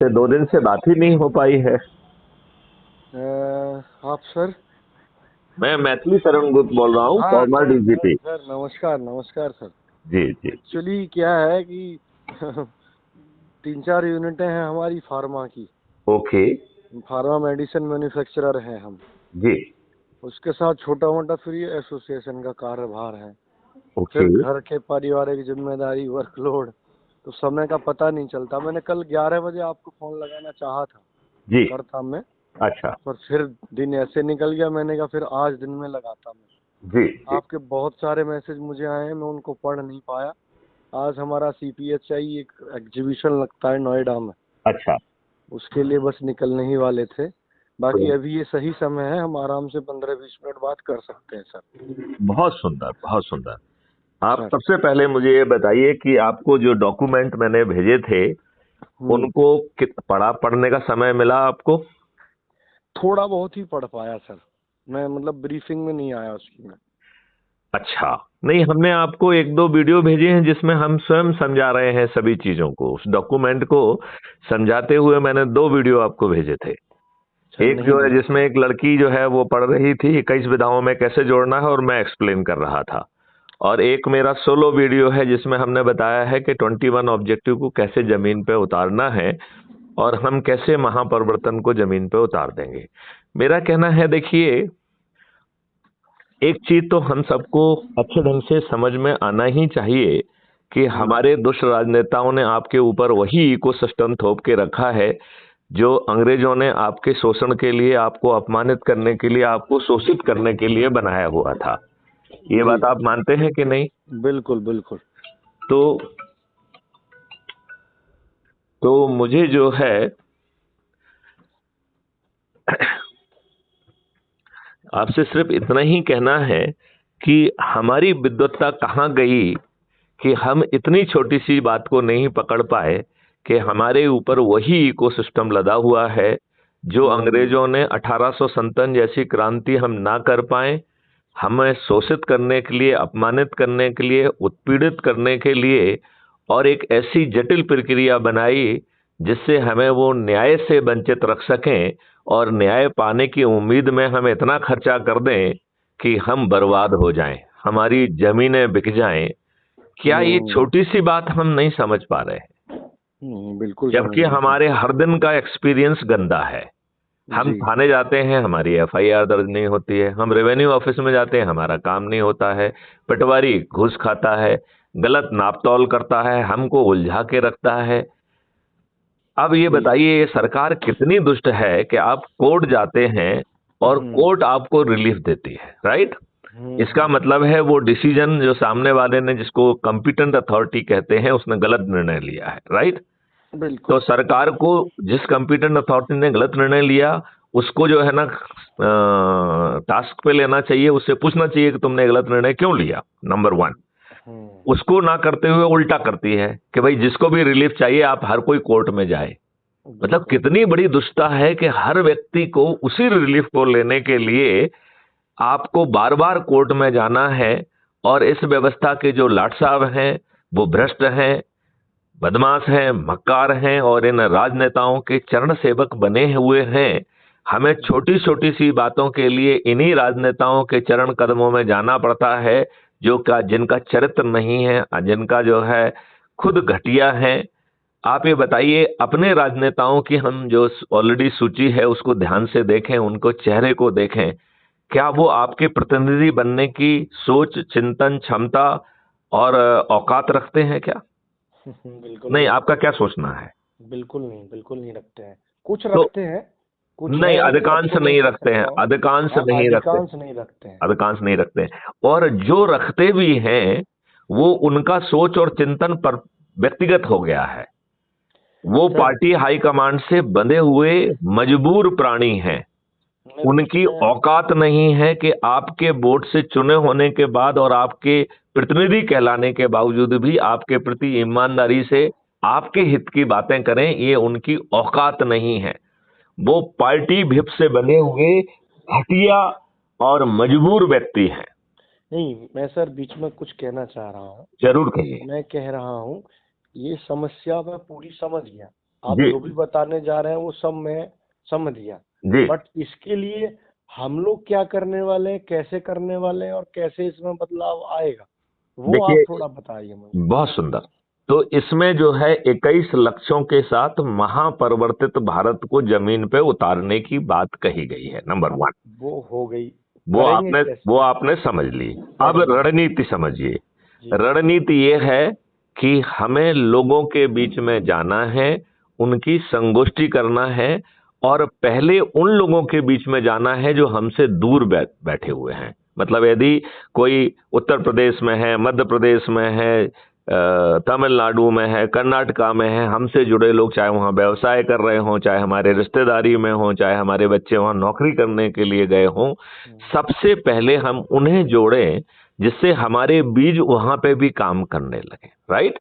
से 2 दिन से बात ही नहीं हो पाई है। आप सर? मैं मैथिली शरण गुप्त बोल रहा हूँ, हाँ farmer sir sir DGP. Sir नमस्कार नमस्कार सर। जी जी जी। एक्चुअली क्या है कि 3-4 यूनिटें हैं हमारी फार्मा की। ओके। फार्मा मेडिसिन मैन्युफैक्चरर हैं हम। जी। उसके साथ छोटा मोटा फ्री एसोसिएशन का कार्यभार है। ओके। फिर घर के पारिवारिक जिम्मेदारी, वर्कलोड, तो समय का पता नहीं चलता। मैंने कल 11 बजे आपको फोन लगाना चाहा था, जी। करता मैं, अच्छा। पर फिर दिन ऐसे निकल गया। मैंने कहा फिर आज दिन में लगाता मैं। जी जी। आपके बहुत सारे मैसेज मुझे आए हैं, मैं उनको पढ़ नहीं पाया। आज हमारा CPHI एक एग्जीबिशन लगता है नोएडा में, अच्छा। उसके लिए बस निकलने ही वाले थे। बाकी तो अभी ये सही समय है, हम आराम से 15-20 मिनट बात कर सकते हैं सर। बहुत सुंदर, बहुत सुंदर। आप सर सबसे पहले मुझे ये बताइए कि आपको जो डॉक्यूमेंट मैंने भेजे थे उनको पढ़ने का समय मिला आपको? थोड़ा बहुत ही पढ़ पाया सर, मैं मतलब ब्रीफिंग में नहीं आया उसकी मैं। अच्छा। नहीं, हमने आपको 1-2 वीडियो भेजे हैं जिसमें हम स्वयं समझा रहे हैं सभी चीजों को। उस डॉक्यूमेंट को समझाते हुए मैंने 2 वीडियो आपको भेजे थे। सर एक नहीं जो है देखे। जिसमें एक लड़की जो है वो पढ़ रही थी 21 विधाओं में कैसे जोड़ना है और मैं एक्सप्लेन कर रहा था। और एक मेरा सोलो वीडियो है जिसमें हमने बताया है कि 21 ऑब्जेक्टिव को कैसे जमीन पे उतारना है और हम कैसे महापरिवर्तन को जमीन पे उतार देंगे। मेरा कहना है, देखिए, एक चीज तो हम सबको अच्छे ढंग से समझ में आना ही चाहिए कि हमारे दुष्ट राजनेताओं ने आपके ऊपर वही इकोसिस्टम थोप के रखा है जो अंग्रेजों ने आपके शोषण के लिए, आपको अपमानित करने के लिए, आपको शोषित करने के लिए बनाया हुआ था। ये जी बात आप मानते हैं कि नहीं? बिल्कुल बिल्कुल। तो मुझे जो है आपसे सिर्फ इतना ही कहना है कि हमारी विद्वत्ता कहाँ गई कि हम इतनी छोटी सी बात को नहीं पकड़ पाए कि हमारे ऊपर वही इकोसिस्टम लदा हुआ है जो अंग्रेजों ने 1857 जैसी क्रांति हम ना कर पाए, हमें शोषित करने के लिए, अपमानित करने के लिए, उत्पीड़ित करने के लिए, और एक ऐसी जटिल प्रक्रिया बनाई जिससे हमें वो न्याय से वंचित रख सकें और न्याय पाने की उम्मीद में हम इतना खर्चा कर दें कि हम बर्बाद हो जाएं, हमारी जमीनें बिक जाएं। क्या ये छोटी सी बात हम नहीं समझ पा रहे हैं? बिल्कुल समझ जबकि रहा हूँ हमारे हर दिन का एक्सपीरियंस गंदा है। हम जी। थाने जाते हैं, हमारी FIR दर्ज नहीं होती है। हम रेवेन्यू ऑफिस में जाते हैं, हमारा काम नहीं होता है। पटवारी घूस खाता है, गलत नापतोल करता है, हमको उलझा के रखता है। अब ये जी बताइए, ये सरकार कितनी दुष्ट है कि आप कोर्ट जाते हैं और कोर्ट आपको रिलीफ देती है, राइट? इसका मतलब है वो डिसीजन जो सामने वाले ने, जिसको कॉम्पिटेंट अथॉरिटी कहते हैं, उसने गलत निर्णय लिया है, राइट? तो बिल्कुल। सरकार को, जिस कॉम्पिटेंट अथॉरिटी ने गलत निर्णय लिया, उसको जो है ना टास्क पे लेना चाहिए, उससे पूछना चाहिए कि तुमने गलत निर्णय क्यों लिया, नंबर 1। उसको ना करते हुए उल्टा करती है कि भाई जिसको भी रिलीफ चाहिए आप हर कोई कोर्ट में जाए। मतलब बिल्कुल कितनी बड़ी दुष्टता है कि हर व्यक्ति को उसी रिलीफ को लेने के लिए आपको बार बार कोर्ट में जाना है। और इस व्यवस्था के जो लाट साहब हैं वो भ्रष्ट हैं, बदमाश हैं, मक्कार हैं और इन राजनेताओं के चरण सेवक बने हुए हैं। हमें छोटी छोटी सी बातों के लिए इन्हीं राजनेताओं के चरण कदमों में जाना पड़ता है जिनका चरित्र नहीं है, जिनका जो है खुद घटिया है। आप ये बताइए, अपने राजनेताओं की हम जो ऑलरेडी सूची है उसको ध्यान से देखें, उनको चेहरे को देखें। क्या वो आपके प्रतिनिधि बनने की सोच, चिंतन, क्षमता और औकात रखते हैं क्या? बिल्कुल नहीं, नहीं आपका रखते। क्या सोचना है? बिल्कुल नहीं रखते हैं। कुछ तो रखते हैं, कुछ नहीं, है, अधिकांश सबको नहीं नहीं कह रखते हैं, सकता हूँ। अधिकांश हाँ नहीं रखते। अधिकांश नहीं रखते हैं। अधिकांश नहीं रखते हैं। और जो रखते भी हैं वो उनका सोच और चिंतन पर व्यक्तिगत हो गया है। वो सर पार्टी हाईकमांड से बंधे हुए मजबूर प्राणी हैं। बीच उनकी में औकात नहीं है कि आपके वोट से चुने होने के बाद और आपके प्रतिनिधि कहलाने के बावजूद भी आपके प्रति ईमानदारी से आपके हित की बातें करें, ये उनकी औकात नहीं है। वो पार्टी भिप से बने हुए घटिया और मजबूर व्यक्ति हैं। नहीं, मैं सर बीच में कुछ कहना चाह रहा हूँ। जरूर कहिए। मैं कह रहा हूँ, ये समस्या मैं पूरी समझ गया। आप जी जो भी बताने जा रहे हैं वो सब मैं समझ गया, जी। बट इसके लिए हम लोग क्या करने वाले हैं, कैसे करने वाले हैं और कैसे इसमें बदलाव आएगा, वो आप देखिए, थोड़ा बताइए मुझे। बहुत सुंदर। तो इसमें जो है 21 लक्ष्यों के साथ महापरिवर्तित भारत को जमीन पे उतारने की बात कही गई है, नंबर वन। वो हो गई, वो करेंगे आपने कैसे? वो आपने समझ ली। अब रणनीति। रणनीति समझिए। जी। रणनीति ये है कि हमें लोगों के बीच में जाना है, उनकी संगोष्ठी करना है, और पहले उन लोगों के बीच में जाना है जो हमसे दूर बैठे हुए हैं। मतलब यदि कोई उत्तर प्रदेश में है, मध्य प्रदेश में है, तमिलनाडु में है, कर्नाटका में है, हमसे जुड़े लोग, चाहे वहां व्यवसाय कर रहे हों, चाहे हमारे रिश्तेदारी में हों, चाहे हमारे बच्चे वहां नौकरी करने के लिए गए हों, सबसे पहले हम उन्हें जोड़ें जिससे हमारे बीज वहां पे भी काम करने लगे। राइट।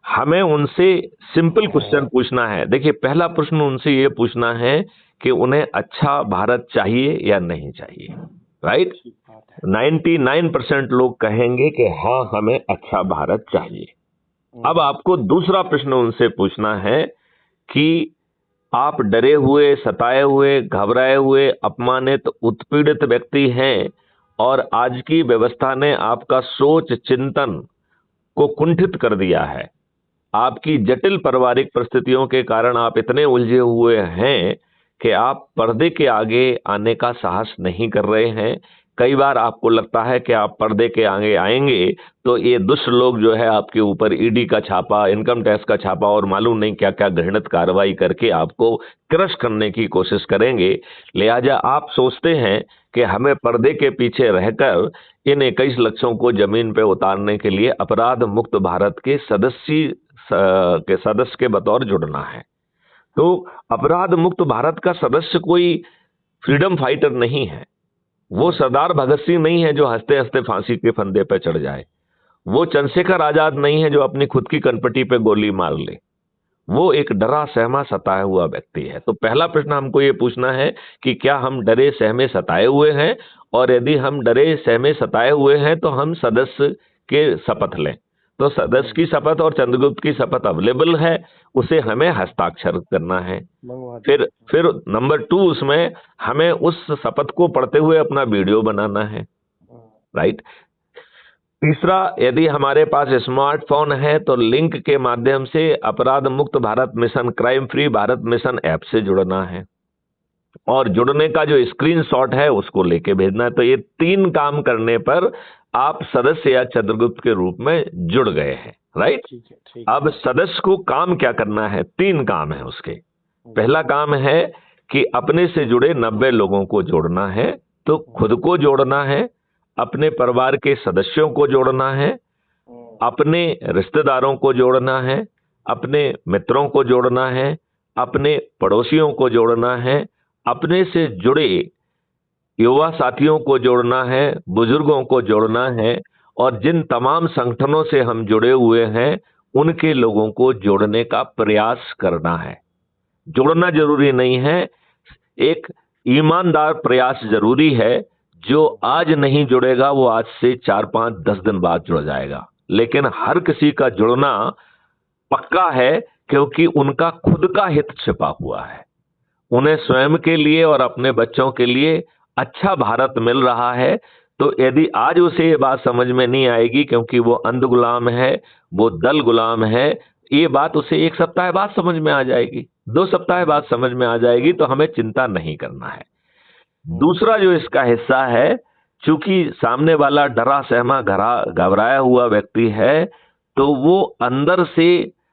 हमें उनसे सिंपल क्वेश्चन पूछना है। देखिए, पहला प्रश्न उनसे ये पूछना है कि उन्हें अच्छा भारत चाहिए या नहीं चाहिए। राइट। ठीक बात है। 99% लोग कहेंगे कि हाँ, हमें अच्छा भारत चाहिए। अब आपको दूसरा प्रश्न उनसे पूछना है कि आप डरे हुए, सताए हुए, घबराए हुए, अपमानित, उत्पीड़ित व्यक्ति हैं, और आज की व्यवस्था ने आपका सोच चिंतन को कुंठित कर दिया है। आपकी जटिल पारिवारिक परिस्थितियों के कारण आप इतने उलझे हुए हैं कि आप पर्दे के आगे आने का साहस नहीं कर रहे हैं। कई बार आपको लगता है कि आप पर्दे के आगे आएंगे तो ये दुष्ट लोग जो है आपके ऊपर ईडी का छापा, इनकम टैक्स का छापा और मालूम नहीं क्या क्या घृणित कार्रवाई करके आपको क्रश करने की कोशिश करेंगे। लिहाजा आप सोचते हैं कि हमें पर्दे के पीछे रहकर इन 21 लक्ष्यों को जमीन पे उतारने के लिए अपराध मुक्त भारत के सदस्य के बतौर जुड़ना है। तो अपराध मुक्त भारत का सदस्य कोई फ्रीडम फाइटर नहीं है। वो सरदार भगत सिंह नहीं है जो हंसते हंसते फांसी के फंदे पे चढ़ जाए। वो चंद्रशेखर आजाद नहीं है जो अपनी खुद की कनपटी पे गोली मार ले। वो एक डरा सहमा सताया हुआ व्यक्ति है। तो पहला प्रश्न हमको ये पूछना है कि क्या हम डरे सहमे सताए हुए हैं, और यदि हम डरे सहमे सताए हुए हैं तो हम सदस्य के शपथ लें। तो सदस्य की शपथ और चंद्रगुप्त की शपथ अवेलेबल है, उसे हमें हस्ताक्षर करना है। मंगवा फिर दीजिए। फिर नंबर 2, उसमें हमें उस शपथ को पढ़ते हुए अपना वीडियो बनाना है। राइट। तीसरा, यदि हमारे पास स्मार्टफोन है तो लिंक के माध्यम से अपराध मुक्त Bharat mission, crime free Bharat mission app से जुड़ना है, और जुड़ने का जो स्क्रीनशॉट है उसको लेके भेजना है। तो ये 3 काम करने पर आप सदस्य या चंद्रगुप्त के रूप में जुड़ गए हैं। राइट। ठीक है, ठीक है। अब सदस्य को काम क्या करना है? 3 काम है उसके। पहला काम है कि अपने से जुड़े 90 लोगों को जोड़ना है। तो खुद को जोड़ना है, अपने परिवार के सदस्यों को जोड़ना है, अपने रिश्तेदारों को जोड़ना है, अपने मित्रों को जोड़ना है, अपने पड़ोसियों को जोड़ना है, अपने से जुड़े युवा साथियों को जोड़ना है, बुजुर्गों को जोड़ना है, और जिन तमाम संगठनों से हम जुड़े हुए हैं उनके लोगों को जोड़ने का प्रयास करना है। जोड़ना जरूरी नहीं है, एक ईमानदार प्रयास जरूरी है। जो आज नहीं जुड़ेगा वो आज से 4, 5, 10 दिन बाद जुड़ जाएगा, लेकिन हर किसी का जुड़ना पक्का है, क्योंकि उनका खुद का हित छिपा हुआ है। उन्हें स्वयं के लिए और अपने बच्चों के लिए अच्छा भारत मिल रहा है। तो यदि आज उसे ये बात समझ में नहीं आएगी, क्योंकि वो अंध गुलाम है, वो दल गुलाम है, ये बात उसे 1 सप्ताह बाद समझ में आ जाएगी, 2 सप्ताह बाद समझ में आ जाएगी। तो हमें चिंता नहीं करना है। दूसरा जो इसका हिस्सा है, चूंकि सामने वाला डरा सहमा घबराया हुआ व्यक्ति है, तो वो अंदर से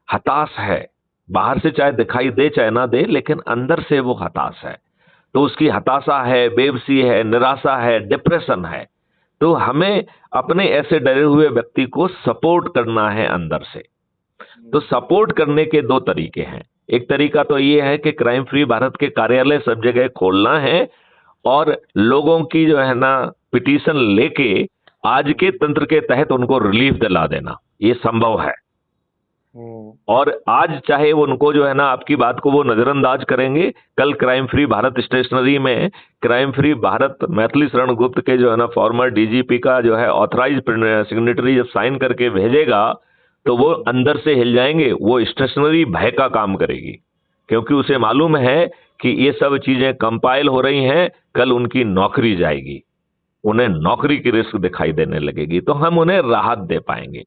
हताश है। बाहर से चाहे दिखाई दे चाहे ना दे, लेकिन अंदर से वो हताश है। तो उसकी हताशा है, बेबसी है, निराशा है, डिप्रेशन है। तो हमें अपने ऐसे डरे हुए व्यक्ति को सपोर्ट करना है अंदर से। तो सपोर्ट करने के 2 तरीके हैं। एक तरीका तो ये है कि क्राइम फ्री भारत के कार्यालय सब जगह खोलना है, और लोगों की जो है ना पिटीशन लेके आज के तंत्र के तहत उनको रिलीफ दिला देना, ये संभव है। और आज चाहे वो उनको जो है ना आपकी बात को वो नजरअंदाज करेंगे, कल क्राइम फ्री भारत स्टेशनरी में क्राइम फ्री भारत मैथिली शरण गुप्त के जो है ना फॉर्मर डीजीपी का जो है ऑथराइज सिग्नेटरी जब साइन करके भेजेगा तो वो अंदर से हिल जाएंगे। वो स्टेशनरी भय का काम करेगी। क्योंकि उसे मालूम है कि ये सब चीजें कंपाइल हो रही हैं, कल उनकी नौकरी जाएगी, उन्हें नौकरी की रिस्क दिखाई देने लगेगी, तो हम उन्हें राहत दे पाएंगे।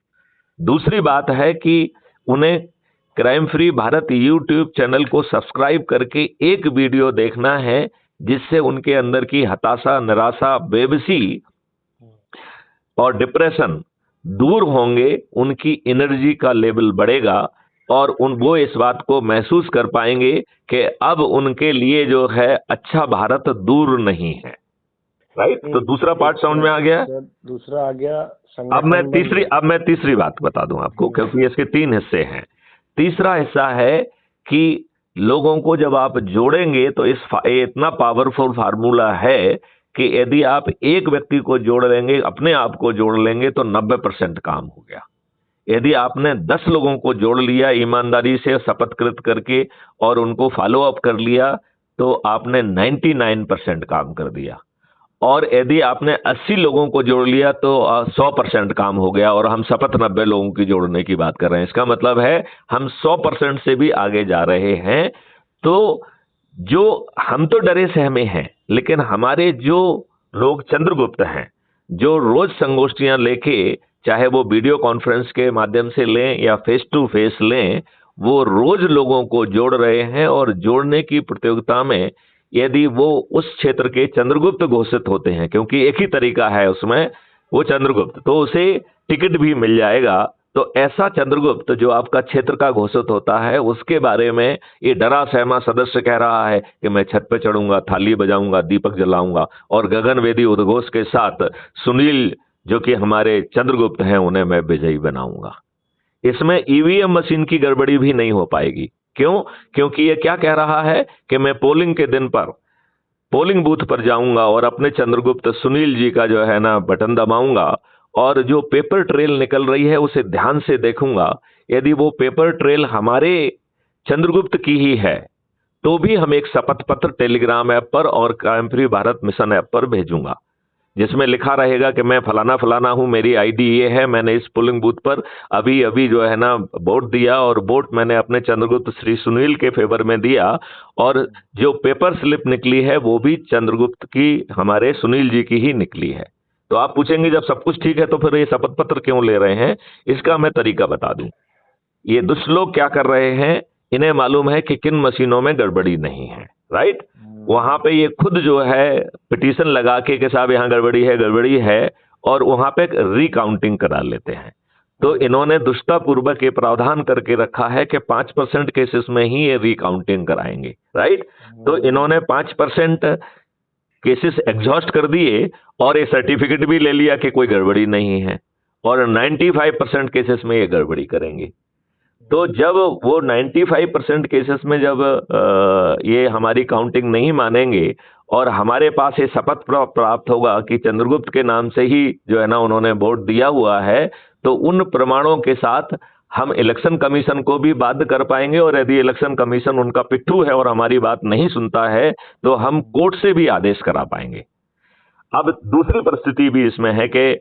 दूसरी बात है कि उन्हें crime free Bharat YouTube channel को सब्सक्राइब करके एक वीडियो देखना है जिससे उनके अंदर की हताशा, निराशा, बेबसी और डिप्रेशन दूर होंगे, उनकी एनर्जी का लेवल बढ़ेगा और वो इस बात को महसूस कर पाएंगे कि अब उनके लिए जो है अच्छा भारत दूर नहीं है। राइट। तो दूसरा पार्ट समझ में आ गया। दूसरा आ गया। अब मैं तीसरी बात बता दूं आपको, क्योंकि इसके 3 हिस्से हैं। तीसरा हिस्सा है कि लोगों को जब आप जोड़ेंगे तो इतना पावरफुल फार्मूला है कि यदि आप एक व्यक्ति को जोड़ लेंगे, अपने आप को जोड़ लेंगे, तो 90% काम हो गया। यदि आपने 10 लोगों को जोड़ लिया ईमानदारी से शपथकृत करके और उनको फॉलो अप कर लिया, तो आपने 99% काम कर दिया। और यदि आपने 80 लोगों को जोड़ लिया तो 100% काम हो गया। और हम शपथ 90 लोगों की जोड़ने की बात कर रहे हैं। इसका मतलब है हम 100% से भी आगे जा रहे हैं। तो जो हम तो डरे सहमे हैं, लेकिन हमारे जो लोग चंद्रगुप्त हैं, जो रोज संगोष्ठियां लेके, चाहे वो वीडियो कॉन्फ्रेंस के माध्यम से लें या फेस टू फेस लें, वो रोज लोगों को जोड़ रहे हैं। और जोड़ने की प्रतियोगिता में यदि वो उस क्षेत्र के चंद्रगुप्त घोषित होते हैं, क्योंकि एक ही तरीका है उसमें, वो चंद्रगुप्त, तो उसे टिकट भी मिल जाएगा। तो ऐसा चंद्रगुप्त जो आपका क्षेत्र का घोषित होता है, उसके बारे में ये डरा सहमा सदस्य कह रहा है कि मैं छत पे चढ़ूंगा, थाली बजाऊंगा, दीपक जलाऊंगा और गगनवेदी उद्घोष के साथ सुनील जो कि हमारे चंद्रगुप्त हैं उन्हें मैं विजयी बनाऊंगा। इसमें ईवीएम मशीन की गड़बड़ी भी नहीं हो पाएगी। क्यों? क्योंकि ये क्या कह रहा है कि मैं पोलिंग के दिन पर पोलिंग बूथ पर जाऊंगा और अपने चंद्रगुप्त सुनील जी का जो है ना बटन दबाऊंगा और जो पेपर ट्रेल निकल रही है उसे ध्यान से देखूंगा। यदि वो पेपर ट्रेल हमारे चंद्रगुप्त की ही है तो भी हम एक शपथ पत्र टेलीग्राम ऐप पर और crime free Bharat mission app पर भेजूंगा, जिसमें लिखा रहेगा कि मैं फलाना फलाना हूं, मेरी आईडी ये है, मैंने इस पोलिंग बूथ पर अभी अभी जो है ना वोट दिया और वोट मैंने अपने चंद्रगुप्त श्री सुनील के फेवर में दिया। और जो पेपर स्लिप निकली है वो भी चंद्रगुप्त की, हमारे सुनील जी की ही निकली है। तो आप पूछेंगे जब सब कुछ ठीक है तो फिर ये शपथ पत्र क्यों ले रहे हैं? इसका मैं तरीका बता दूं। ये दुष्ट लोग क्या कर रहे हैं, इन्हें मालूम है कि किन मशीनों में गड़बड़ी नहीं है। राइट। वहां पे ये खुद जो है पिटीशन लगा के साहब यहाँ गड़बड़ी है और वहां पे रिकाउंटिंग करा लेते हैं। तो इन्होंने दुष्टापूर्वक ये प्रावधान करके रखा है कि 5% केसेस में ही ये रिकाउंटिंग कराएंगे। राइट। तो इन्होंने 5% केसेस एग्जॉस्ट कर दिए और ये सर्टिफिकेट भी ले लिया कि कोई गड़बड़ी नहीं है, और 95% केसेस में ये गड़बड़ी करेंगे। तो जब वो 95% केसेस में जब ये हमारी काउंटिंग नहीं मानेंगे और हमारे पास ये शपथ प्राप्त होगा कि चंद्रगुप्त के नाम से ही जो है ना उन्होंने वोट दिया हुआ है, तो उन प्रमाणों के साथ हम इलेक्शन कमीशन को भी बाध्य कर पाएंगे। और यदि इलेक्शन कमीशन उनका पिट्ठू है और हमारी बात नहीं सुनता है तो हम कोर्ट से भी आदेश करा पाएंगे। अब दूसरी परिस्थिति भी इसमें है कि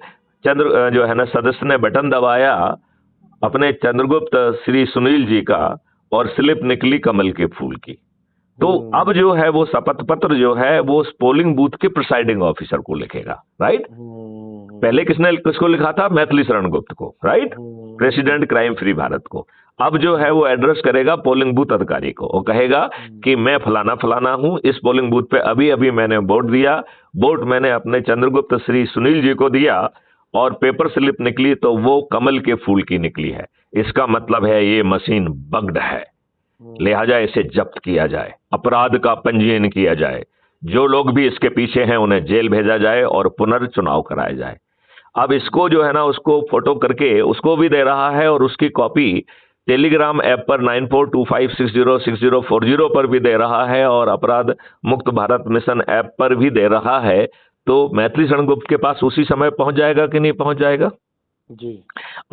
चंद्र जो है ना सदस्य ने बटन दबाया अपने चंद्रगुप्त श्री सुनील जी का और स्लिप निकली कमल के फूल की। तो अब जो है वो शपथ पत्र जो है वो उस पोलिंग बूथ के प्रिसाइडिंग ऑफिसर को लिखेगा। राइट। पहले किसको लिखा था? मैथिली शरण गुप्त को। Right. President crime free Bharat को। अब जो है वो एड्रेस करेगा पोलिंग बूथ अधिकारी को और कहेगा कि मैं फलाना फलाना हूं, इस पोलिंग बूथ पे अभी अभी मैंने वोट दिया, वोट मैंने अपने चंद्रगुप्त श्री सुनील जी को दिया और पेपर स्लिप निकली तो वो कमल के फूल की निकली है। इसका मतलब है ये मशीन बग्ड है, लिहाजा इसे जब्त किया जाए, अपराध का पंजीयन किया जाए, जो लोग भी इसके पीछे हैं उन्हें जेल भेजा जाए और पुनर्चुनाव कराया जाए। अब इसको जो है ना उसको फोटो करके उसको भी दे रहा है और उसकी कॉपी टेलीग्राम ऐप पर 9425606040 पर भी दे रहा है और अपराध मुक्त भारत मिशन ऐप पर भी दे रहा है। तो मैथिली शरण गुप्त के पास उसी समय पहुंच जाएगा कि नहीं पहुंच जाएगा? जी।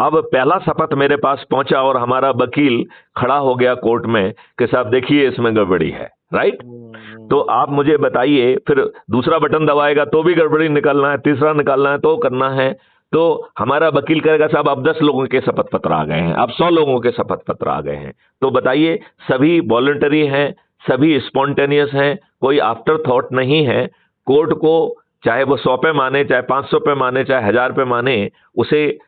अब पहला शपथ मेरे पास पहुंचा और हमारा वकील खड़ा हो गया कोर्ट में कि साहब देखिए इसमें गड़बड़ी है। राइट। तो आप मुझे बताइए, फिर दूसरा बटन दबाएगा तो भी गड़बड़ी निकालना है, तीसरा निकालना है तो करना है। तो हमारा वकील कहेगा साहब अब 10 लोगों के शपथ पत्र आ गए हैं, अब 100 लोगों के शपथ पत्र आ गए हैं। तो बताइए, सभी वॉलंटरी हैं, सभी स्पॉन्टेनियस हैं, कोई आफ्टर थॉट नहीं है। कोर्ट को चाहे वो 100 पे माने, चाहे 500 पे माने, चाहे 1000 पे माने, उसे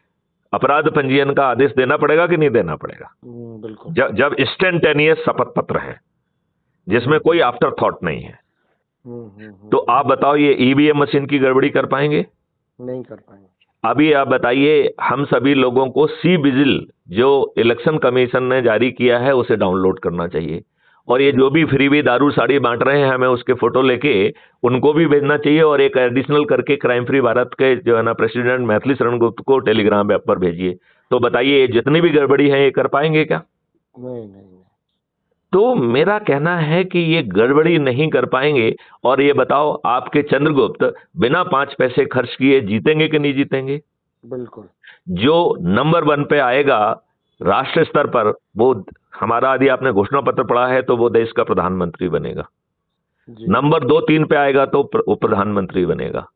अपराध पंजीयन का आदेश देना पड़ेगा कि नहीं देना पड़ेगा? बिल्कुल। जब इंस्टेंटेनियस शपथ पत्र है जिसमें कोई आफ्टर थॉट नहीं है। तो आप बताओ, ये ईवीएम मशीन की गड़बड़ी कर पाएंगे? नहीं कर पाएंगे। अभी आप बताइए, हम सभी लोगों को सी विजिल जो इलेक्शन कमीशन ने जारी किया है उसे डाउनलोड करना चाहिए, और ये जो भी फ्रीबी दारू साड़ी बांट रहे हैं हमें उसके फोटो लेके उनको भी भेजना चाहिए, और एक एडिशनल करके क्राइम फ्री भारत के जो है ना प्रेसिडेंट मैथिली शरण गुप्ता को टेलीग्राम ऐप पर भेजिए। तो बताइए, जितनी भी गड़बड़ी है ये कर पाएंगे क्या? नहीं नहीं। तो मेरा कहना है कि ये गड़बड़ी नहीं कर पाएंगे। और ये बताओ, आपके चंद्रगुप्त बिना 5 पैसे खर्च किए जीतेंगे कि नहीं जीतेंगे? बिल्कुल। जो नंबर 1 पे आएगा राष्ट्र स्तर पर, वो हमारा, यदि आपने घोषणा पत्र पढ़ा है तो वो देश का प्रधानमंत्री बनेगा। नंबर 2-3 पे आएगा तो वो प्रधानमंत्री बनेगा।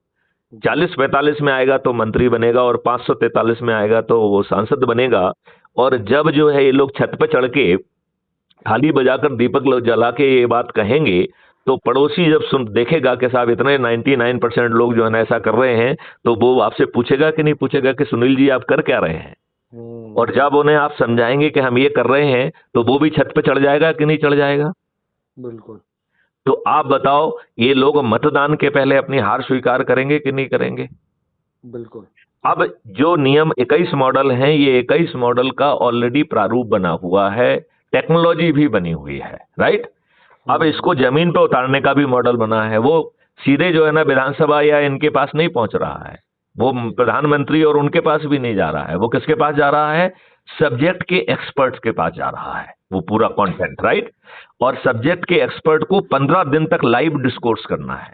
40-45 में आएगा तो मंत्री बनेगा, और 543 में आएगा तो वो सांसद बनेगा। और जब जो है ये लोग छत पे चढ़ के थाली बजाकर दीपक जला के ये बात कहेंगे, तो पड़ोसी जब सुन देखेगा कि साहब इतने 99% लोग जो है ना ऐसा कर रहे हैं, तो वो आपसे पूछेगा कि नहीं पूछेगा कि सुनील जी आप कर क्या रहे हैं? और जब उन्हें आप समझाएंगे कि हम ये कर रहे हैं, तो वो भी छत पे चढ़ जाएगा कि नहीं चढ़ जाएगा? बिल्कुल। तो आप बताओ, ये लोग मतदान के पहले अपनी हार स्वीकार करेंगे कि नहीं करेंगे? बिल्कुल। अब जो नियम 21 मॉडल हैं, ये 21 मॉडल का ऑलरेडी प्रारूप बना हुआ है, टेक्नोलॉजी भी बनी हुई है, राइट? अब इसको जमीन पर उतारने का भी मॉडल बना है, वो सीधे जो है ना विधानसभा या इनके पास नहीं पहुंच रहा है, वो प्रधानमंत्री और उनके पास भी नहीं जा रहा है, वो किसके पास जा रहा है? सब्जेक्ट के एक्सपर्ट्स के पास जा रहा है वो पूरा कंटेंट, राइट? और सब्जेक्ट के एक्सपर्ट को 15 दिन तक लाइव डिस्कोर्स करना है।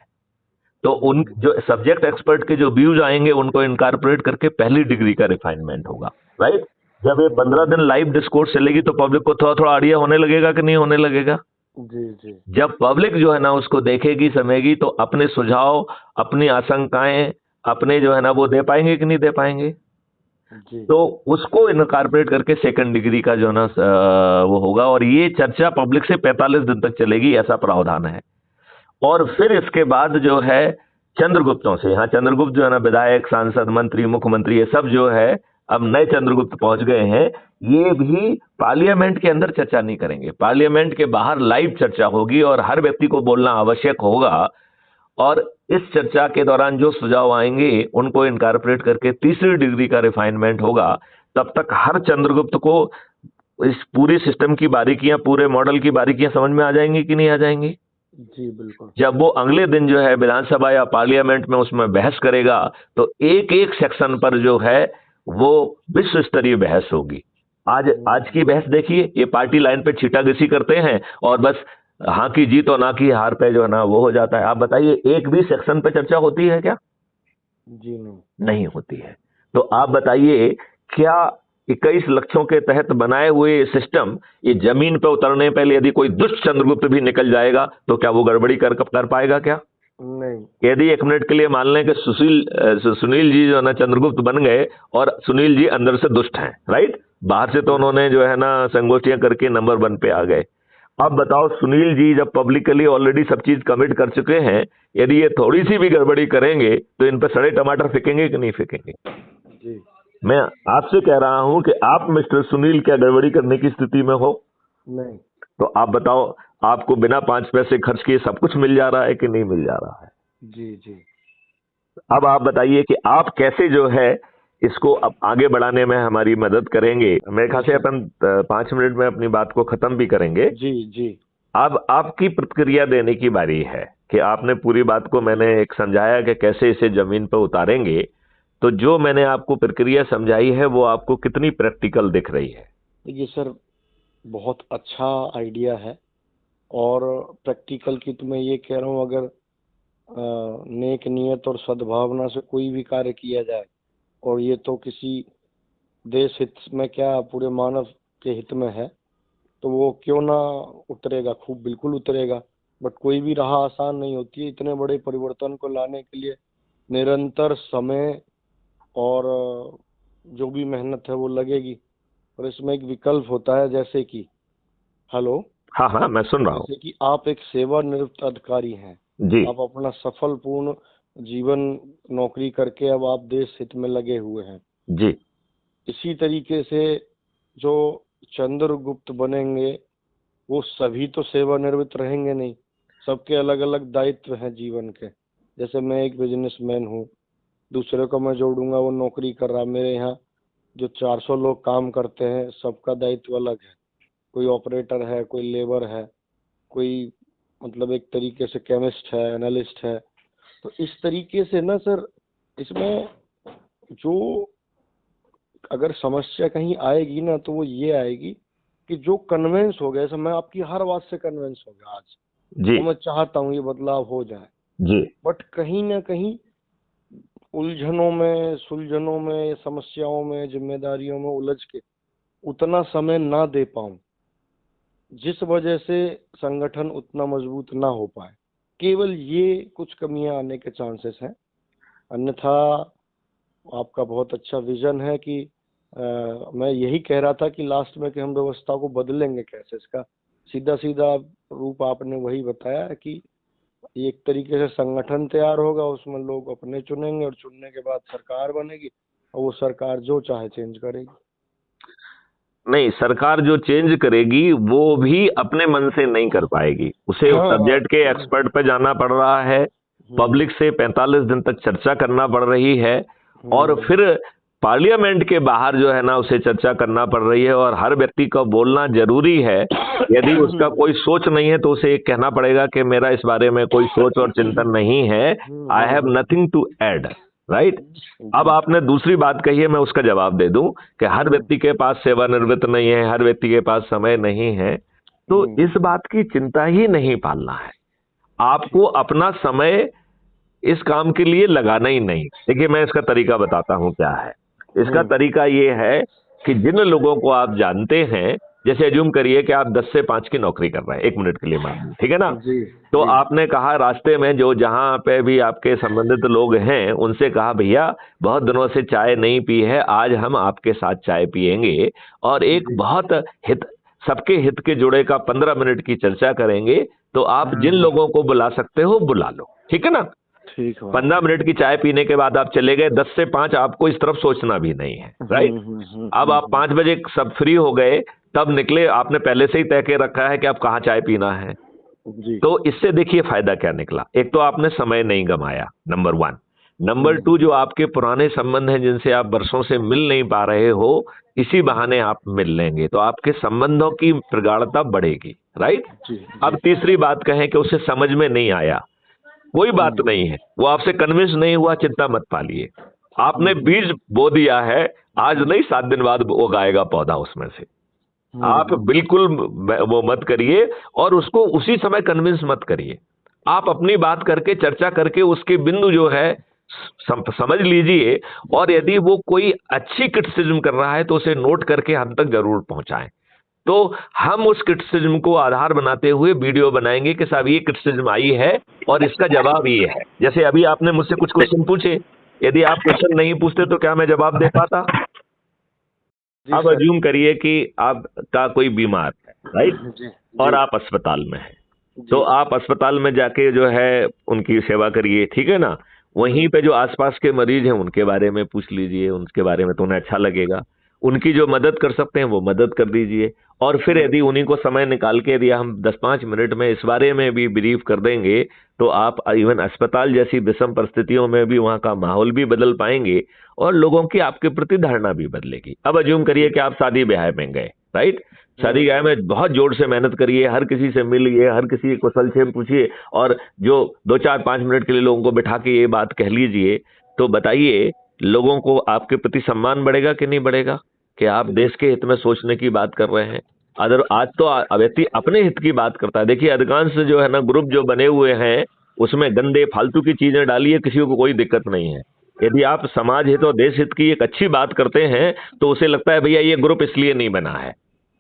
तो उन जो सब्जेक्ट एक्सपर्ट के जो व्यूज आएंगे उनको इनकॉर्पोरेट करके पहली डिग्री का रिफाइनमेंट होगा, राइट? जब ये 15 दिन लाइव डिस्कोर्स चलेगी तो पब्लिक को थोड़ा थोड़ा आइडिया होने लगेगा कि नहीं होने लगेगा? जी जी। जब पब्लिक जो है ना उसको देखेगी, समझेगी, तो अपने सुझाव, अपनी आशंकाएं, अपने जो है ना वो दे पाएंगे कि नहीं दे पाएंगे? जी। तो उसको इनकॉर्पोरेट करके सेकंड डिग्री का जो ना वो होगा, और ये चर्चा पब्लिक से 45 दिन तक चलेगी, ऐसा प्रावधान है। और फिर इसके बाद जो है चंद्रगुप्तों से, यहाँ चंद्रगुप्त जो है ना विधायक, सांसद, मंत्री, मुख्यमंत्री, ये सब जो है अब नए चंद्रगुप्त पहुंच गए हैं, ये भी पार्लियामेंट के अंदर चर्चा नहीं करेंगे, पार्लियामेंट के बाहर लाइव चर्चा होगी, और हर व्यक्ति को बोलना आवश्यक होगा। और इस चर्चा के दौरान जो सुझाव आएंगे उनको इनकॉर्पोरेट करके तीसरी डिग्री का रिफाइनमेंट होगा। तब तक हर चंद्रगुप्त को इस पूरी सिस्टम की बारीकियां, पूरे मॉडल की बारीकियां समझ में आ जाएंगी कि नहीं आ जाएंगी? जी बिल्कुल। जब वो अगले दिन जो है विधानसभा या पार्लियामेंट में उसमें बहस करेगा, तो एक एक सेक्शन पर जो है वो विश्व स्तरीय बहस होगी। आज की बहस देखिए, ये पार्टी लाइन पे छीटाघिसी करते हैं और बस हाँ की जीत और ना की हार पे जो है ना वो हो जाता है। आप बताइए, एक भी सेक्शन पे चर्चा होती है क्या? जी नहीं। नहीं होती है। तो आप बताइए, क्या 21 लक्ष्यों के तहत बनाए हुए सिस्टम, ये जमीन पे उतरने पहले यदि कोई दुष्ट चंद्रगुप्त भी निकल जाएगा तो क्या वो गड़बड़ी कर पाएगा क्या? नहीं। यदि एक मिनट के लिए मान लें कि सुनील जी जो है ना चंद्रगुप्त बन गए, और सुनील जी अंदर से दुष्ट हैं, राइट? बाहर से तो उन्होंने जो है ना संगोष्ठियां करके नंबर 1 पे आ गए। अब बताओ, सुनील जी जब पब्लिकली ऑलरेडी सब चीज कमिट कर चुके हैं, यदि ये थोड़ी सी भी गड़बड़ी करेंगे तो इन पर सड़े टमाटर फेंकेंगे कि नहीं फेंकेंगे? जी। मैं आपसे कह रहा हूं कि आप मिस्टर सुनील क्या गड़बड़ी करने की स्थिति में हो? नहीं। तो आप बताओ, आपको बिना 5 पैसे खर्च किए सब कुछ मिल जा रहा है कि नहीं मिल जा रहा है? जी जी। अब आप बताइए कि आप कैसे जो है इसको अब आगे बढ़ाने में हमारी मदद करेंगे। मेरे ख्याल से अपन 5 मिनट में अपनी बात को खत्म भी करेंगे। जी जी। अब आपकी प्रतिक्रिया देने की बारी है कि आपने पूरी बात को, मैंने एक समझाया कि कैसे इसे जमीन पर उतारेंगे, तो जो मैंने आपको प्रक्रिया समझाई है वो आपको कितनी प्रैक्टिकल दिख रही है? ये सर बहुत अच्छा आइडिया है, और प्रैक्टिकल की तो मैं ये कह रहा हूँ, अगर नेक नियत और सद्भावना से कोई भी कार्य किया जाए, और ये तो किसी देश हित में क्या पूरे मानव के हित में है, तो वो क्यों ना उतरेगा, खूब बिल्कुल उतरेगा। बट कोई भी राह आसान नहीं होती है। इतने बड़े परिवर्तन को लाने के लिए निरंतर समय और जो भी मेहनत है वो लगेगी। और इसमें एक विकल्प होता है, जैसे कि हेलो, हाँ हाँ, मैं सुन रहा हूँ। जैसे कि आप एक सेवानिवृत्त अधिकारी हैं, जी आप अपना सफल पूर्ण जीवन नौकरी करके अब आप देश हित में लगे हुए हैं। जी इसी तरीके से जो चंद्रगुप्त बनेंगे वो सभी तो सेवानिवृत्त रहेंगे नहीं, सबके अलग अलग दायित्व हैं जीवन के। जैसे मैं एक बिजनेसमैन हूँ, दूसरे को मैं जोड़ूंगा वो नौकरी कर रहा, मेरे यहाँ जो 400 लोग काम करते हैं सबका दायित्व अलग है। कोई ऑपरेटर है, कोई लेबर है, कोई मतलब एक तरीके से केमिस्ट है, एनालिस्ट है। तो इस तरीके से ना सर, इसमें जो अगर समस्या कहीं आएगी ना तो वो ये आएगी कि जो कन्वेंस हो गया, जैसे मैं आपकी हर बात से कन्वेंस हो गया आज, जी और मैं चाहता हूँ ये बदलाव हो जाए, जी बट कहीं ना कहीं उलझनों में, सुलझनों में, समस्याओं में, जिम्मेदारियों में उलझ के उतना समय ना दे पाऊं, जिस वजह से संगठन उतना मजबूत ना हो पाए। केवल ये कुछ कमियां आने के चांसेस हैं। अन्यथा आपका बहुत अच्छा विजन है कि मैं यही कह रहा था कि लास्ट में कि हम व्यवस्था को बदलेंगे कैसे, इसका सीधा सीधा रूप आपने वही बताया है कि एक तरीके से संगठन तैयार होगा, उसमें लोग अपने चुनेंगे और चुनने के बाद सरकार बनेगी और वो सरकार जो चाहे चेंज करेगी। नहीं, सरकार जो चेंज करेगी वो भी अपने मन से नहीं कर पाएगी, उसे उस हाँ हाँ। सब्जेक्ट के एक्सपर्ट पे जाना पड़ रहा है, पब्लिक से 45 दिन तक चर्चा करना पड़ रही है, और हम्म, फिर पार्लियामेंट के बाहर जो है ना उसे चर्चा करना पड़ रही है, और हर व्यक्ति का बोलना जरूरी है। यदि उसका कोई सोच नहीं है तो उसे एक कहना पड़ेगा कि मेरा इस बारे में कोई सोच और चिंतन नहीं है, I have nothing to add, right. अब जी। आपने दूसरी बात कही है, मैं उसका जवाब दे दूं कि हर व्यक्ति के पास सेवानिवृत्त नहीं है, हर व्यक्ति के पास समय नहीं है, तो हम्म, इस बात की चिंता ही नहीं पालना है। आपको ठीक। अपना समय इस काम के लिए लगाना ही नहीं। देखिए, मैं इसका तरीका बताता हूं क्या है। इसका हम्म, तरीका ये है कि जिन लोगों को आप जानते हैं, जैसे एज्यूम करिए कि आप 10 से 5 की नौकरी कर रहे हैं, एक मिनट के लिए मान लीजिए, ठीक है ना। जी तो जी आपने कहा रास्ते में जो जहां पे भी आपके संबंधित लोग हैं उनसे कहा, भैया बहुत दिनों से चाय नहीं पी है, आज हम आपके साथ चाय पिएंगे और एक जी। बहुत हित, सबके हित के जुड़े का 15 मिनट की चर्चा करेंगे। तो आप जिन हाँ, लोगों को बुला सकते हो बुला लो, ठीक है ना। ठीक बात 15 है। मिनट की चाय पीने के बाद आप चले गए, 10 से 5 आपको इस तरफ सोचना भी नहीं है, राइट। अब आप 5 बजे सब फ्री हो गए, तब निकले, आपने पहले से ही तय के रखा है कि आप कहाँ चाय पीना है। जी। तो इससे देखिए फायदा क्या निकला, एक तो आपने समय नहीं गमाया, नंबर 1। नंबर 2, जो आपके पुराने संबंध हैं जिनसे आप वर्षों से मिल नहीं पा रहे हो, इसी बहाने आप मिल लेंगे, तो आपके संबंधों की प्रगाढ़ता बढ़ेगी, राइट। जी अब जी। तीसरी बात कहें कि उसे समझ में नहीं आया, कोई बात हम्म, नहीं है, वो आपसे कन्विंस नहीं हुआ, चिंता मत पालिए। आपने बीज बो दिया है, आज नहीं 7 दिन बाद उगाएगा पौधा उसमें से। आप हम्म, बिल्कुल वो मत करिए, और उसको उसी समय कन्विंस मत करिए। आप अपनी बात करके, चर्चा करके उसके बिंदु जो है समझ लीजिए, और यदि वो कोई अच्छी क्रिटिसिज्म कर रहा है तो उसे नोट करके हम तक जरूर पहुंचाएं। तो हम उस क्रिटिसिज्म को आधार बनाते हुए वीडियो बनाएंगे कि साहब ये क्रिटिसिज्म आई है और इसका जवाब ये है। जैसे अभी आपने मुझसे कुछ क्वेश्चन पूछे, यदि आप क्वेश्चन नहीं पूछते तो क्या मैं जवाब दे पाता। जी अब सर। अज्यूम करिए कि आपका कोई बीमार है, राइट, जी और जी आप अस्पताल में हैं, तो जी। आप अस्पताल में जाके जो है उनकी सेवा करिए, ठीक है ना। वहीं पे जो आसपास के मरीज हैं उनके बारे में पूछ लीजिए, उनके बारे में तो उन्हें अच्छा लगेगा, उनकी जो मदद कर सकते हैं वो मदद कर दीजिए। और फिर यदि उन्हीं को समय निकाल के यदि हम 10-5 मिनट में इस बारे में भी ब्रीफ कर देंगे, तो आप इवन अस्पताल जैसी विषम परिस्थितियों में भी वहां का माहौल भी बदल पाएंगे, और लोगों की आपके प्रति धारणा भी बदलेगी। अब अज्यूम करिए कि आप शादी ब्याह में गए, राइट। शादी ब्याह में बहुत जोर से मेहनत करिए, हर किसी से मिलिए, हर किसी को सलक्षेप पूछिए, और जो 2-4-5 मिनट के लिए लोगों को बिठा के ये बात कह लीजिए, तो बताइए लोगों को आपके प्रति सम्मान बढ़ेगा कि नहीं बढ़ेगा, कि आप देश के हित में सोचने की बात कर रहे हैं। अदर आज तो व्यक्ति अपने हित की बात करता है। देखिए, अधिकांश जो है ना ग्रुप जो बने हुए हैं उसमें गंदे फालतू की चीजें डालिए, किसी को कोई दिक्कत नहीं है। यदि आप समाज हित और देश हित की एक अच्छी बात करते हैं तो उसे लगता है भैया ये ग्रुप इसलिए नहीं बना है,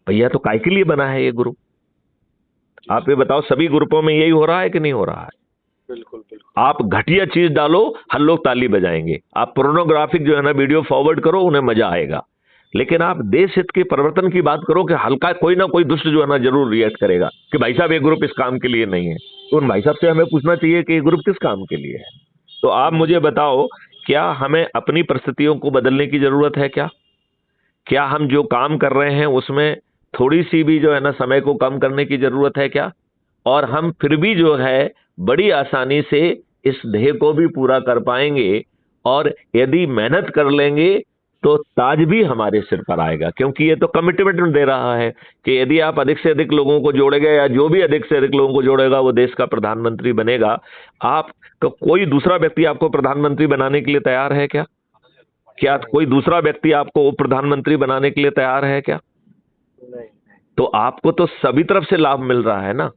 भैया तो काय के लिए बना है ये ग्रुप। जी आप सर। ये बताओ, सभी ग्रुपों में यही हो रहा है कि नहीं हो रहा है। बिल्कुल बिल्कुल। आप घटिया चीज डालो, हर लोग ताली बजाएंगे। आप पोर्नोग्राफिक जो है ना वीडियो फॉरवर्ड करो, उन्हें मजा आएगा। लेकिन आप देश हित के परिवर्तन की बात करो कि हल्का कोई ना कोई दुष्ट जो है ना जरूर रिएक्ट करेगा कि भाई साहब ये ग्रुप इस काम के लिए नहीं है, तो उन भाई साहब से हमें पूछना चाहिए कि ये ग्रुप किस काम के लिए है। तो आप मुझे बताओ, क्या हमें अपनी परिस्थितियों को बदलने की जरूरत है? क्या हम जो काम कर रहे हैं उसमें थोड़ी सी भी जो है ना समय को कम करने की जरूरत है क्या? और हम फिर भी जो है बड़ी आसानी से इस ध्येय को भी पूरा कर पाएंगे। और यदि मेहनत कर लेंगे तो ताज भी हमारे सिर पर आएगा, क्योंकि ये तो कमिटमेंट दे रहा है कि यदि आप अधिक से अधिक लोगों को जोड़ेंगे, या जो भी अधिक से अधिक लोगों को जोड़ेगा वो देश का प्रधानमंत्री बनेगा। आप तो कोई दूसरा व्यक्ति आपको प्रधानमंत्री बनाने के लिए तैयार है क्या? क्या कोई दूसरा व्यक्ति आपको उप प्रधानमंत्री बनाने के लिए तैयार है क्या? नहीं। तो आपको तो सभी तरफ से लाभ मिल रहा है ना।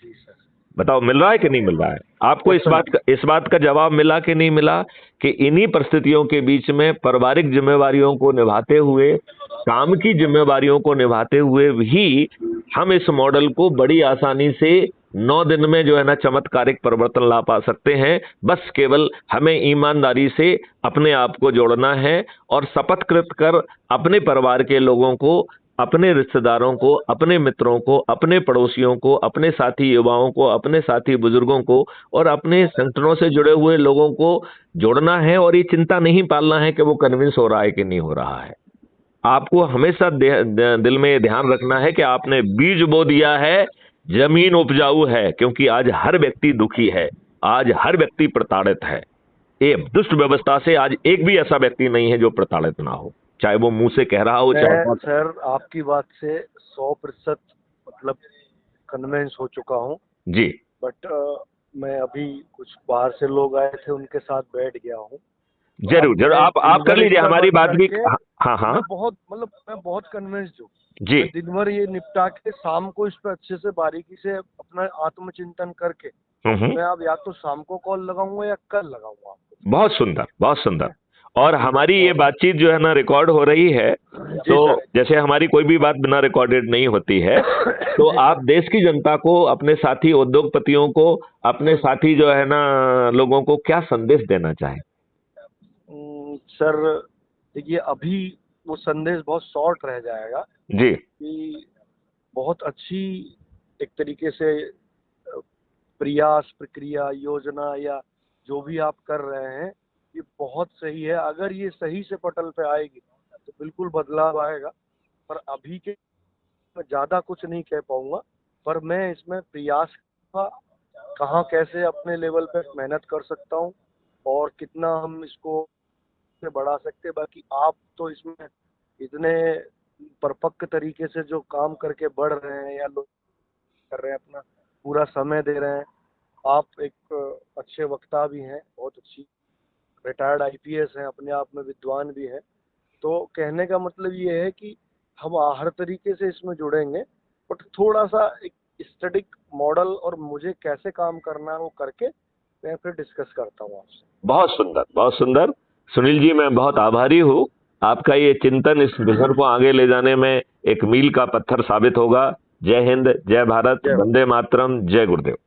जी सर। बताओ, मिल रहा है कि नहीं मिल रहा है? आपको इस बात का जवाब मिला कि नहीं मिला कि इन्हीं परिस्थितियों के बीच में पारिवारिक जिम्मेवारियों को निभाते हुए, काम की जिम्मेवारियों को निभाते हुए भी हम इस मॉडल को बड़ी आसानी से 9 दिन में जो है ना चमत्कारिक परिवर्तन ला पा सकते हैं। बस केवल हमें ईमानदारी से अपने आप को जोड़ना है और शपथ कृत कर अपने परिवार के लोगों को, अपने रिश्तेदारों को, अपने मित्रों को, अपने पड़ोसियों को, अपने साथी युवाओं को, अपने साथी बुजुर्गों को और अपने संगठनों से जुड़े हुए लोगों को जोड़ना है। और ये चिंता नहीं पालना है कि वो कन्विंस हो रहा है कि नहीं हो रहा है। आपको हमेशा दिल में ध्यान रखना है कि आपने बीज बो दिया है, जमीन उपजाऊ है, क्योंकि आज हर व्यक्ति दुखी है, आज हर व्यक्ति प्रताड़ित है। ये दुष्ट व्यवस्था से आज एक भी ऐसा व्यक्ति नहीं है जो प्रताड़ित ना हो, चाहे वो मुंह से कह रहा हो, मैं सर आपकी बात से 100% मतलब कन्विंस हो चुका हूँ जी। बट मैं अभी कुछ बाहर से लोग आए थे, उनके साथ बैठ गया हूँ। जरूर जरूर आप कर लीजिए, हमारी बात भी। हाँ हाँ, मैं बहुत कन्विंस्ड हूँ जी। दिन भर ये निपटा के शाम को इस पर अच्छे से बारीकी से अपना आत्मचिंतन करके मैं अब या तो शाम को कॉल लगाऊंगा या कल लगाऊंगा आपको। बहुत सुंदर, बहुत सुंदर। और हमारी ये बातचीत जो है ना रिकॉर्ड हो रही है, तो जैसे हमारी कोई भी बात बिना रिकॉर्डेड नहीं होती है, तो आप देश की जनता को, अपने साथी उद्योगपतियों को, अपने साथी जो है ना लोगों को क्या संदेश देना चाहें? सर देखिए, अभी वो संदेश बहुत शॉर्ट रह जाएगा जी, कि बहुत अच्छी एक तरीके से प्रयास, प्रक्रिया, योजना या जो भी आप कर रहे हैं ये बहुत सही है। अगर ये सही से पटल पे आएगी तो बिल्कुल बदलाव आएगा। पर अभी के मैं ज़्यादा कुछ नहीं कह पाऊंगा, पर मैं इसमें प्रयास का कहाँ कैसे अपने लेवल पे मेहनत कर सकता हूँ और कितना हम इसको बढ़ा सकते हैं। बाकी आप तो इसमें इतने परिपक्व तरीके से जो काम करके बढ़ रहे हैं या लोग कर रहे हैं, अपना पूरा समय दे रहे हैं। आप एक अच्छे वक्ता भी हैं, बहुत अच्छी रिटायर्ड आईपीएस हैं, अपने आप में विद्वान भी हैं। तो कहने का मतलब ये है कि हम हर तरीके से इसमें जुड़ेंगे, बट थोड़ा सा एक स्टैटिक मॉडल और मुझे कैसे काम करना है वो करके मैं फिर डिस्कस करता हूँ आपसे। बहुत सुंदर, बहुत सुंदर। सुनील जी, मैं बहुत आभारी हूँ। आपका ये चिंतन इस विजन को आगे ले जाने में एक मील का पत्थर साबित होगा। जय हिंद, जय भारत, वंदे मातरम, जय गुरुदेव।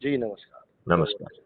जी नमस्कार। नमस्कार।